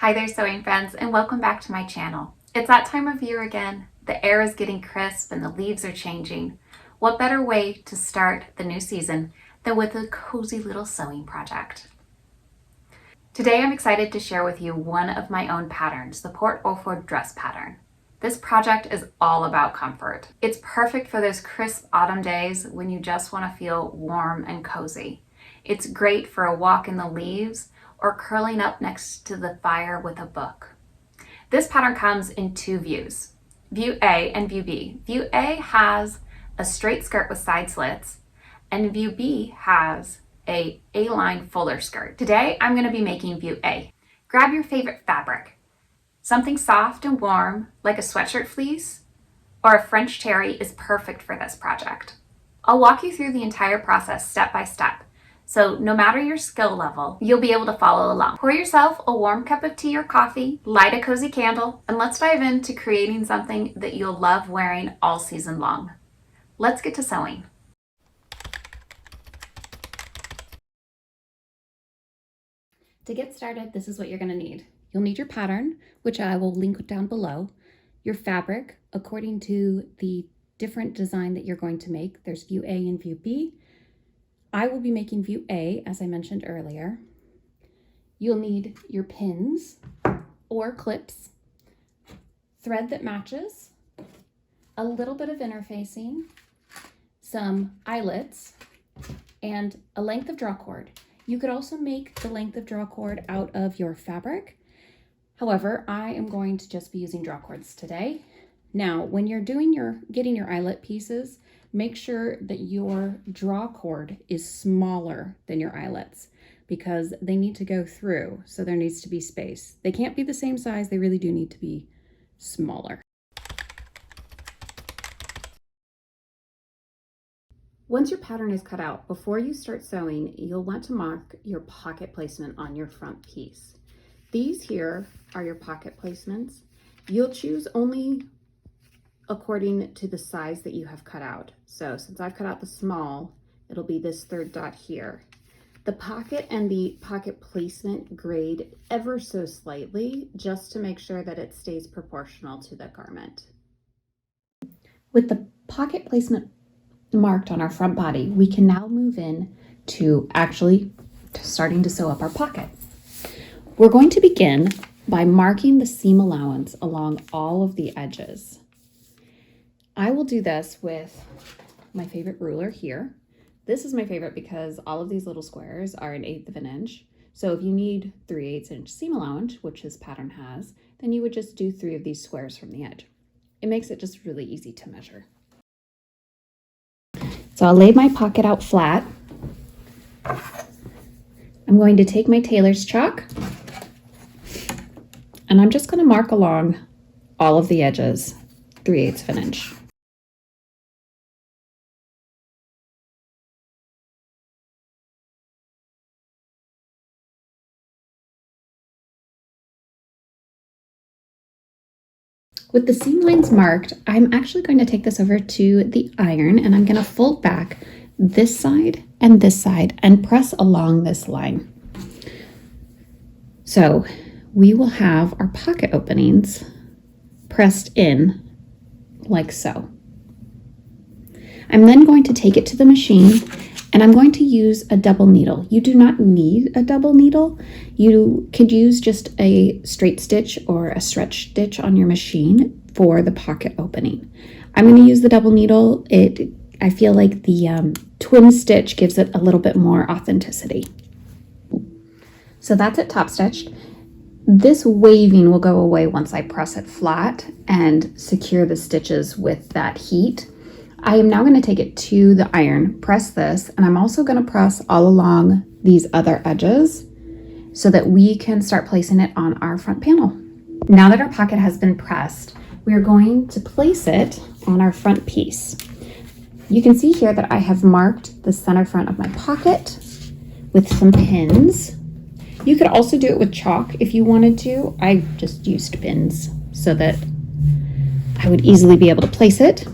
Hi there, sewing friends, and welcome back to my channel. It's that time of year again. The air is getting crisp and the leaves are changing. What better way to start the new season than with a cozy little sewing project? Today I'm excited to share with you one of my own patterns, the Port Orford Dress pattern. This project is all about comfort. It's perfect for those crisp autumn days when you just want to feel warm and cozy. It's great for a walk in the leaves or curling up next to the fire with a book. This pattern comes in two views, view A and view B. View A has a straight skirt with side slits, and view B has a A-line fuller skirt. Today, I'm going to be making view A. Grab your favorite fabric, something soft and warm like a sweatshirt fleece or a French terry is perfect for this project. I'll walk you through the entire process step by step. So no matter your skill level, you'll be able to follow along. Pour yourself a warm cup of tea or coffee, light a cozy candle, and let's dive into creating something that you'll love wearing all season long. Let's get to sewing. To get started, this is what you're going to need. You'll need your pattern, which I will link down below, your fabric according to the different design that you're going to make. There's view A and view B. I will be making view A, as I mentioned earlier. You'll need your pins or clips, thread that matches, a little bit of interfacing, some eyelets, and a length of draw cord. You could also make the length of draw cord out of your fabric. However, I am going to just be using draw cords today. Now, when you're getting your eyelet pieces, make sure that your draw cord is smaller than your eyelets because they need to go through, so there needs to be space. They can't be the same size, they really do need to be smaller. Once your pattern is cut out, before you start sewing, you'll want to mark your pocket placement on your front piece. These here are your pocket placements. You'll choose only according to the size that you have cut out. So since I've cut out the small, it'll be this third dot here. The pocket and the pocket placement grade ever so slightly just to make sure that it stays proportional to the garment. With the pocket placement marked on our front body, we can now move in to actually starting to sew up our pocket. We're going to begin by marking the seam allowance along all of the edges. I will do this with my favorite ruler here. This is my favorite because all of these little squares are 1/8 of an inch. So if you need 3/8 inch seam allowance, which this pattern has, then you would just do 3 of these squares from the edge. It makes it just really easy to measure. So I'll lay my pocket out flat. I'm going to take my tailor's chalk and I'm just going to mark along all of the edges 3/8 of an inch. With the seam lines marked, I'm actually going to take this over to the iron and I'm going to fold back this side and press along this line. So we will have our pocket openings pressed in like so. I'm then going to take it to the machine and I'm going to use a double needle. You do not need a double needle. You could use just a straight stitch or a stretch stitch on your machine for the pocket opening. I'm going to use the double needle. I feel like the twin stitch gives it a little bit more authenticity. So that's it top stitched. This waving will go away once I press it flat and secure the stitches with that heat. I am now going to take it to the iron, press this, and I'm also going to press all along these other edges so that we can start placing it on our front panel. Now that our pocket has been pressed, we are going to place it on our front piece. You can see here that I have marked the center front of my pocket with some pins. You could also do it with chalk if you wanted to. I just used pins so that I would easily be able to place it.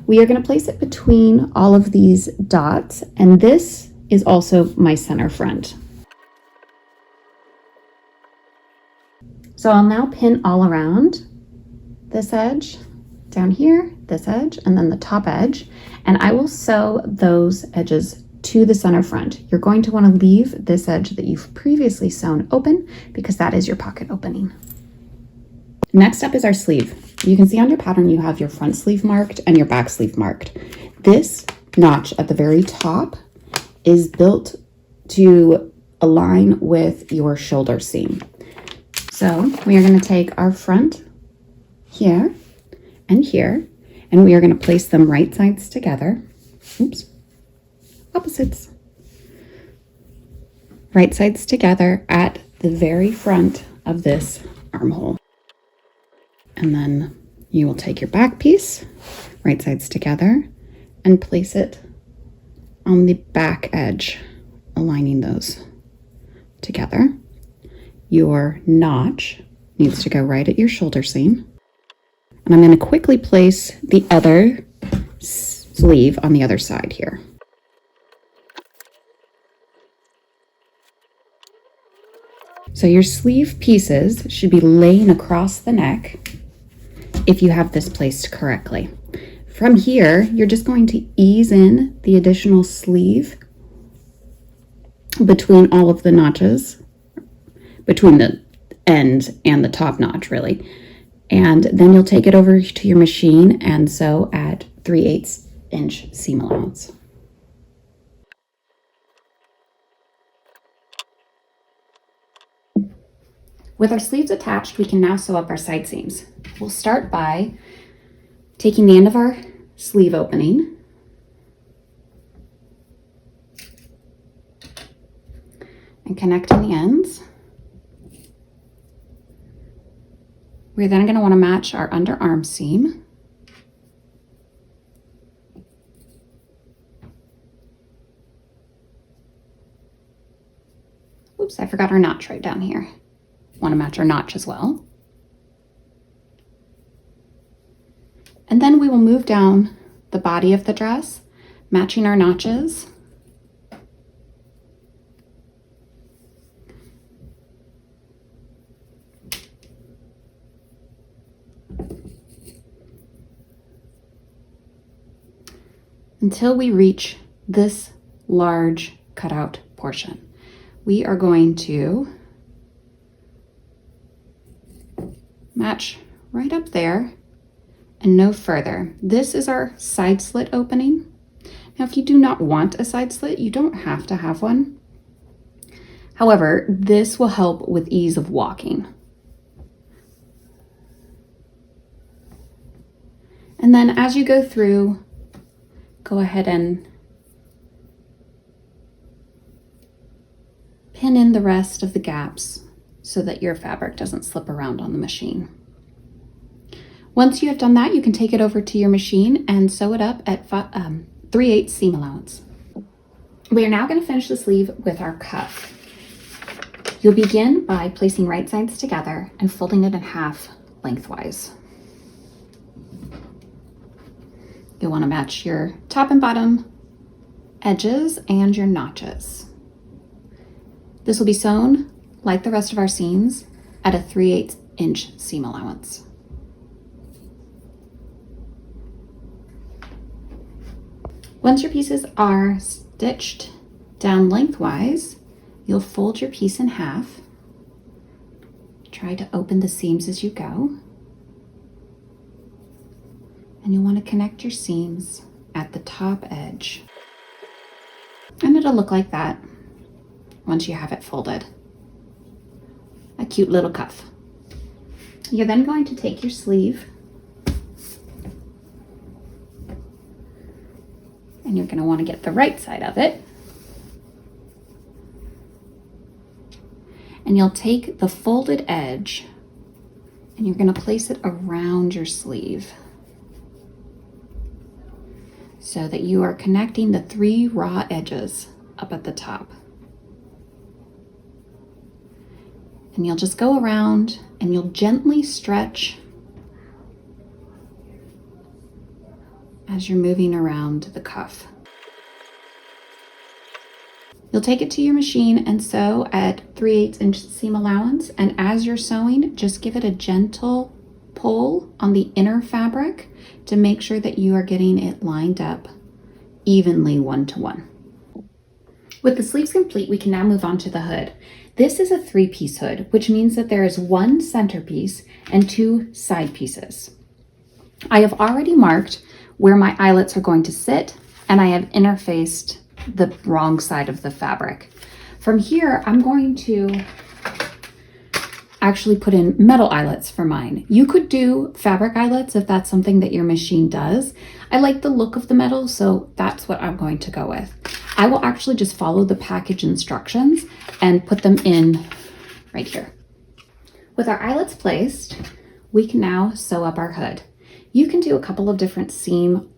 We are going to place it between all of these dots, and this is also my center front. So I'll now pin all around this edge, down here, this edge, and then the top edge, and I will sew those edges to the center front. You're going to want to leave this edge that you've previously sewn open because that is your pocket opening. Next up is our sleeve. You can see on your pattern you have your front sleeve marked and your back sleeve marked. This notch at the very top is built to align with your shoulder seam. So we are going to take our front here and here, and we are going to place them right sides together. Oops, opposites. Right sides together at the very front of this armhole. And then you will take your back piece, right sides together, and place it on the back edge, aligning those together. Your notch needs to go right at your shoulder seam. And I'm going to quickly place the other sleeve on the other side here. So your sleeve pieces should be laying across the neck if you have this placed correctly. From here, you're just going to ease in the additional sleeve between all of the notches, between the end and the top notch, really. And then you'll take it over to your machine and sew at 3/8 inch seam allowance. With our sleeves attached, we can now sew up our side seams. We'll start by taking the end of our sleeve opening and connecting the ends. We're then going to want to match our underarm seam. Oops, I forgot our notch right down here. Want to match our notch as well. And then we will move down the body of the dress, matching our notches. Until we reach this large cutout portion. We are going to match right up there and no further. This is our side slit opening. Now, if you do not want a side slit, you don't have to have one. However, this will help with ease of walking. And then as you go through, go ahead and pin in the rest of the gaps so that your fabric doesn't slip around on the machine. Once you have done that, you can take it over to your machine and sew it up at 3/8 seam allowance. We are now going to finish the sleeve with our cuff. You'll begin by placing right sides together and folding it in half lengthwise. You'll want to match your top and bottom edges and your notches. This will be sewn, like the rest of our seams, at a 3/8 inch seam allowance. Once your pieces are stitched down lengthwise, you'll fold your piece in half. Try to open the seams as you go. And you'll want to connect your seams at the top edge. And it'll look like that once you have it folded. A cute little cuff. You're then going to take your sleeve and you're going to want to get the right side of it. And you'll take the folded edge and you're going to place it around your sleeve so that you are connecting the 3 raw edges up at the top. And you'll just go around and you'll gently stretch as you're moving around the cuff. You'll take it to your machine and sew at 3/8 inch seam allowance. And as you're sewing, just give it a gentle pull on the inner fabric to make sure that you are getting it lined up evenly 1-to-1. With the sleeves complete, we can now move on to the hood. This is a 3-piece hood, which means that there is 1 centerpiece and 2 side pieces. I have already marked where my eyelets are going to sit, and I have interfaced the wrong side of the fabric. From here, I'm going to actually put in metal eyelets for mine. You could do fabric eyelets if that's something that your machine does. I like the look of the metal, so that's what I'm going to go with. I will actually just follow the package instructions and put them in right here. With our eyelets placed, we can now sew up our hood. You can do a couple of different seam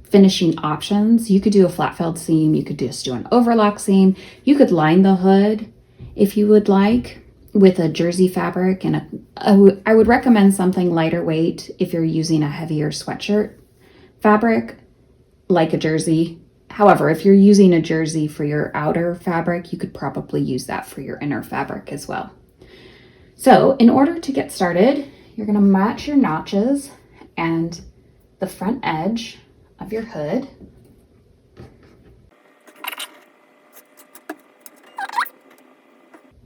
finishing options. You could do a flat felled seam, you could just do an overlock seam, you could line the hood if you would like with a jersey fabric, and I would recommend something lighter weight if you're using a heavier sweatshirt fabric like a jersey. However, if you're using a jersey for your outer fabric, you could probably use that for your inner fabric as well. So in order to get started, you're going to match your notches and the front edge of your hood.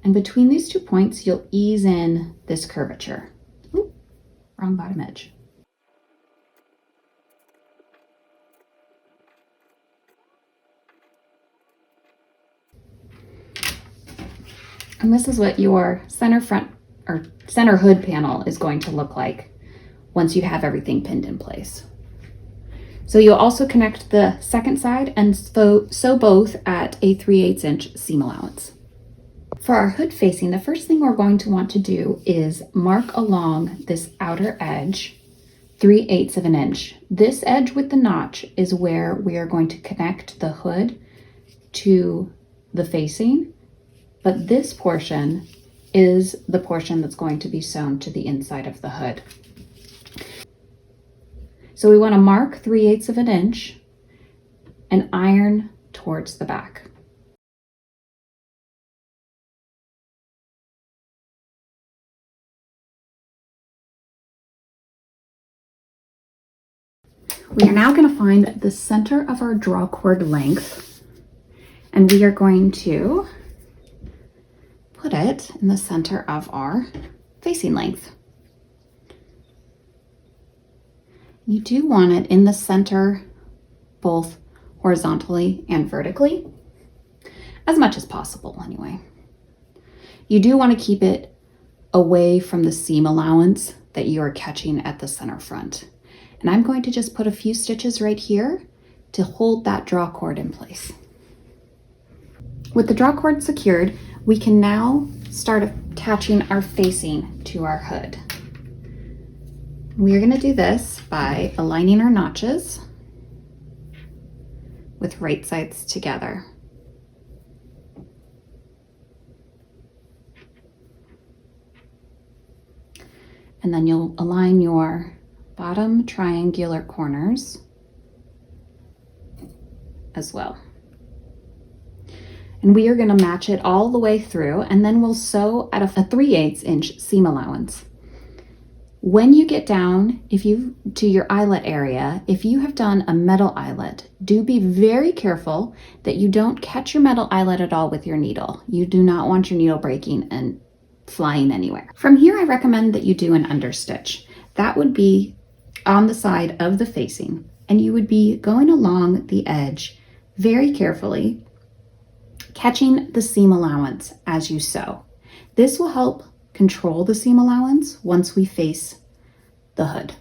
And between these 2 points, you'll ease in this curvature. Ooh, wrong bottom edge. And this is what your center front or center hood panel is going to look like once you have everything pinned in place. So you'll also connect the second side and sew both at a 3/8 inch seam allowance. For our hood facing, the first thing we're going to want to do is mark along this outer edge 3/8 of an inch. This edge with the notch is where we are going to connect the hood to the facing, but this portion is the portion that's going to be sewn to the inside of the hood. So we want to mark 3/8 of an inch and iron towards the back. We are now going to find the center of our draw cord length, and we are going to put it in the center of our facing length. You do want it in the center, both horizontally and vertically, as much as possible anyway. You do want to keep it away from the seam allowance that you are catching at the center front. And I'm going to just put a few stitches right here to hold that draw cord in place. With the draw cord secured, we can now start attaching our facing to our hood. We are going to do this by aligning our notches with right sides together. And then you'll align your bottom triangular corners as well. And we are going to match it all the way through, and then we'll sew at a 3/8 inch seam allowance. When you get down, to your eyelet area, if you have done a metal eyelet, do be very careful that you don't catch your metal eyelet at all with your needle. You do not want your needle breaking and flying anywhere. From here, I recommend that you do an understitch. That would be on the side of the facing, and you would be going along the edge very carefully, catching the seam allowance as you sew. This will help control the seam allowance once we face the hood.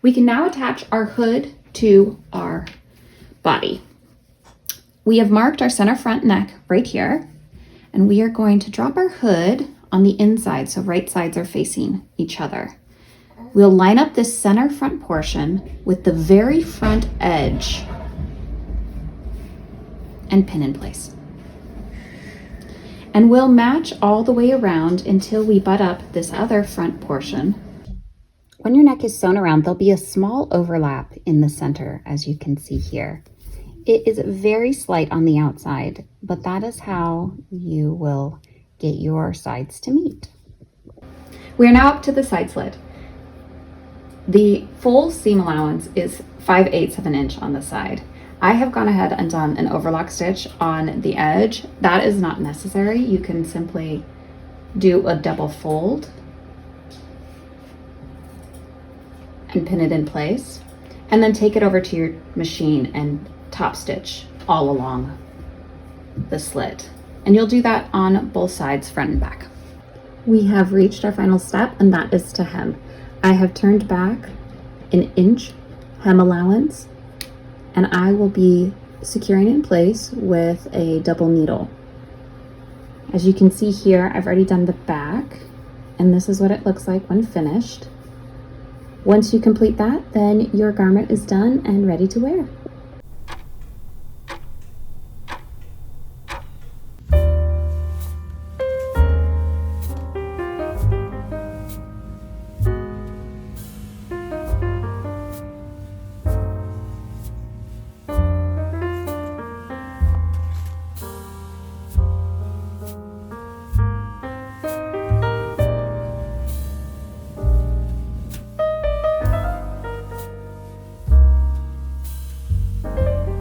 We can now attach our hood to our body. We have marked our center front neck right here, and we are going to drop our hood on the inside so right sides are facing each other. We'll line up this center front portion with the very front edge and pin in place. And we'll match all the way around until we butt up this other front portion. When your neck is sewn around, there'll be a small overlap in the center, as you can see here. It is very slight on the outside, but that is how you will get your sides to meet. We are now up to the side slit. The full seam allowance is 5/8 of an inch on the side. I have gone ahead and done an overlock stitch on the edge. That is not necessary. You can simply do a double fold and pin it in place, and then take it over to your machine and top stitch all along the slit. And you'll do that on both sides, front and back. We have reached our final step, and that is to hem. I have turned back an inch hem allowance, and I will be securing in place with a double needle. As you can see here, I've already done the back, and this is what it looks like when finished. Once you complete that, then your garment is done and ready to wear.